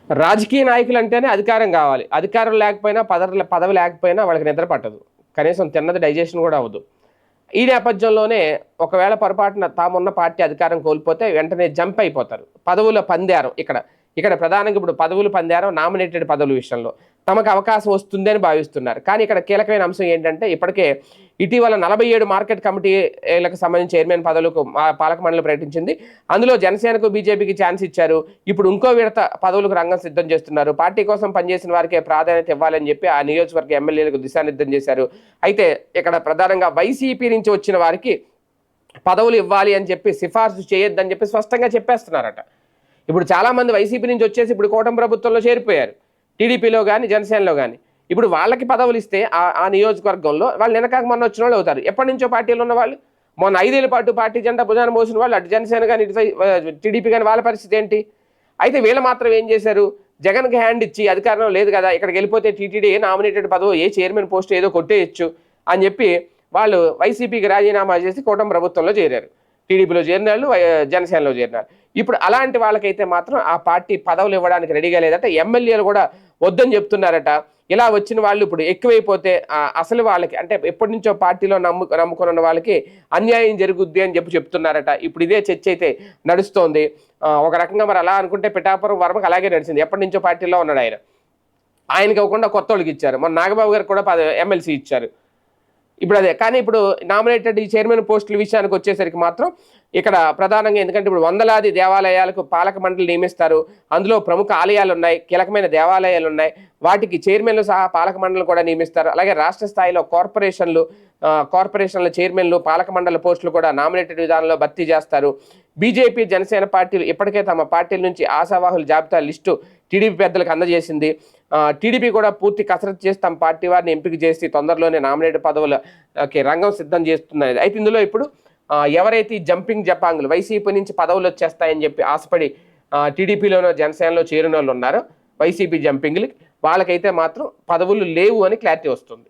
రాజకీయ నాయకులు అంటేనే అధికారం కావాలి. అధికారం లేకపోయినా పదవి లేకపోయినా వాళ్ళకి నిద్ర పట్టదు. కనీసం తిన్నది డైజెషన్ కూడా అవ్వదు. ఈ నేపథ్యంలోనే ఒకవేళ పొరపాటున తామున్న పార్టీ అధికారం కోల్పోతే వెంటనే జంప్ అయిపోతారు. పదవుల పందేరం ఇక్కడ ప్రధానంగా ఇప్పుడు పదవులు పందేరం నామినేటెడ్ పదవుల విషయంలో తమకు అవకాశం వస్తుంది అని భావిస్తున్నారు. కానీ ఇక్కడ కీలకమైన అంశం ఏంటంటే ఇప్పటికే ఇటీవల 47 మార్కెట్ కమిటీలకు సంబంధించి చైర్మన్ పదవులకు పాలక మండలి ప్రకటించింది. అందులో జనసేనకు బీజేపీకి ఛాన్స్ ఇచ్చారు. ఇప్పుడు ఇంకో విడత పదవులకు రంగం సిద్ధం చేస్తున్నారు. పార్టీ కోసం పనిచేసిన వారికే ప్రాధాన్యత ఇవ్వాలని చెప్పి ఆ నియోజకవర్గ ఎమ్మెల్యేలకు దిశానిర్దేశం చేశారు. అయితే ఇక్కడ ప్రధానంగా వైసీపీ నుంచి వచ్చిన వారికి పదవులు ఇవ్వాలి అని చెప్పి సిఫార్సు చేయొద్దని చెప్పి స్పష్టంగా చెప్పేస్తున్నారట. ఇప్పుడు చాలామంది వైసీపీ నుంచి వచ్చేసి ఇప్పుడు కూటమి ప్రభుత్వంలో చేరిపోయారు. టీడీపీలో కానీ జనసేనలో కానీ ఇప్పుడు వాళ్ళకి పదవులు ఇస్తే ఆ నియోజకవర్గంలో వాళ్ళు వెనకాక మొన్న వచ్చిన వాళ్ళు అవుతారు. ఎప్పటి నుంచో పార్టీలో ఉన్న వాళ్ళు మొన్న 5 ఏళ్ల పాటు పార్టీ జెండా భుజాన మోసిన వాళ్ళు అటు జనసేన కానీ ఇటు టీడీపీ కానీ వాళ్ళ పరిస్థితి ఏంటి? అయితే వీళ్ళు మాత్రం ఏం చేశారు? జగన్కి హ్యాండ్ ఇచ్చి అధికారం లేదు కదా, ఇక్కడికి వెళ్ళిపోతే టీటీడీ నామినేటెడ్ పదవి ఏ చైర్మన్ పోస్ట్ ఏదో కొట్టేయచ్చు అని చెప్పి వాళ్ళు వైసీపీకి రాజీనామా చేసి కూటమి ప్రభుత్వంలో చేరారు. టీడీపీలో చేరిన వాళ్ళు జనసేనలో చేరినారు. ఇప్పుడు అలాంటి వాళ్ళకైతే మాత్రం ఆ పార్టీ పదవులు ఇవ్వడానికి రెడీగా లేదట. ఎమ్మెల్యేలు కూడా వద్దని చెప్తున్నారట. ఇలా వచ్చిన వాళ్ళు ఇప్పుడు ఎక్కువైపోతే అసలు వాళ్ళకి అంటే ఎప్పటి నుంచో పార్టీలో నమ్ముకున్న వాళ్ళకి అన్యాయం జరుగుద్ది అని చెప్తున్నారట. ఇప్పుడు ఇదే చర్చ అయితే నడుస్తోంది. ఒక రకంగా మరి అలా అనుకుంటే పిఠాపురం వర్మకు అలాగే నడిచింది. ఎప్పటి నుంచో పార్టీలో ఉన్నాడు ఆయన. ఆయనకి ఇవ్వకుండా కొత్త వాళ్ళకి ఇచ్చారు. మన నాగబాబు గారికి కూడా ఎమ్మెల్సీ ఇచ్చారు. ఇప్పుడు అదే కానీ ఇప్పుడు నామినేటెడ్ ఈ చైర్మన్ పోస్టుల విషయానికి వచ్చేసరికి మాత్రం ఇక్కడ ప్రధానంగా ఎందుకంటే ఇప్పుడు వందలాది దేవాలయాలకు పాలక మండలి నియమిస్తారు. అందులో ప్రముఖ ఆలయాలు ఉన్నాయి, కీలకమైన దేవాలయాలు ఉన్నాయి. వాటికి చైర్మన్లు సహా పాలక మండలి కూడా నియమిస్తారు. అలాగే రాష్ట్ర స్థాయిలో కార్పొరేషన్ల చైర్మన్లు పాలక మండలి పోస్టులు కూడా నామినేటెడ్ విధానంలో భర్తీ చేస్తారు. బీజేపీ జనసేన పార్టీలు ఇప్పటికే తమ పార్టీల నుంచి ఆశావాహుల జాబితా లిస్టు టీడీపీ పెద్దలకు అందజేసింది. టీడీపీ కూడా పూర్తి కసరత్తు చేసి తమ పార్టీ వారిని ఎంపిక చేసి తొందరలోనే నామినేటెడ్ పదవులకి రంగం సిద్ధం చేస్తున్నది. అయితే ఇందులో ఇప్పుడు ఎవరైతే జంపింగ్ జపాంగులు వైసీపీ నుంచి పదవులు వచ్చేస్తాయని చెప్పి ఆశపడి టీడీపీలోనో జనసేనలో చేరిన వాళ్ళు ఉన్నారో వైసీపీ జంపింగ్లకి వాళ్ళకైతే మాత్రం పదవులు లేవు అని క్లారిటీ వస్తుంది.